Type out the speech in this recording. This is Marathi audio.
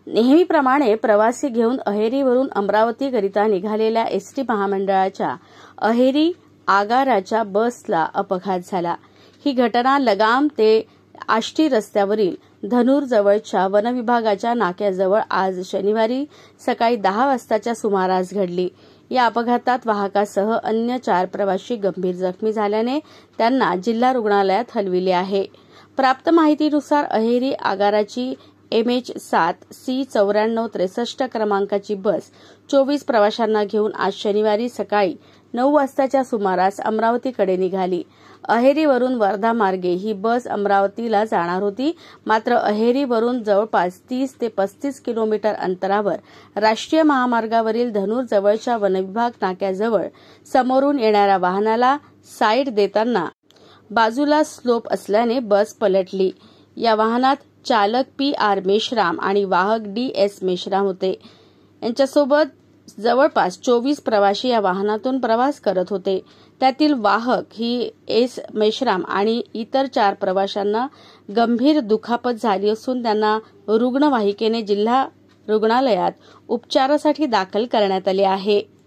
नेहमीप्रमाणे प्रवासी घेऊन अहेरीवरून अमरावतीकरिता निघालेल्या एसटी महामंडळाच्या अहेरी आगाराच्या बसला अपघात झाला। ही घटना लगाम ते आष्टी रस्त्यावरील धनूर जवळच्या वनविभागाच्या नाक्याजवळ आज शनिवारी सकाळी 10 वाजताच्या सुमारास घडली। या अपघातात वाहकासह अन्य 4 प्रवासी गंभीर जखमी झाल्याने त्यांना जिल्हा रुग्णालयात हलविले आहे। प्राप्त माहितीनुसार अहेरी आगाराची MH7C9463 क्रमांकाची बस 24 प्रवाशांना घेऊन आज शनिवारी सकाळी 9 वाजताच्या सुमारास अमरावतीकडे निघाली। अहेरीवरून वर्धा मार्गे ही बस अमरावतीला जाणार होती। मात्र अहेरीवरून जवळपास 30 ते 35 किलोमीटर अंतरावर राष्ट्रीय महामार्गावरील धनूर जवळच्या वनविभाग नाक्याजवळ समोरून येणाऱ्या वाहनाला साईड देताना बाजूला स्लोप असल्याने बस पलटली। या वाहनात चालक PR मेश्राम आणि वाहक DS मेश्राम होते। यांच्यासोबत जवळपास 24 प्रवासी या वाहनातून प्रवास करत होते। त्यातील वाहक ही S मेश्राम आणि इतर 4 प्रवाशांना गंभीर दुखापत झाली असून त्यांना रुग्णवाहिकेने जिल्हा रुग्णालयात उपचारासाठी दाखल करण्यात आले आहे।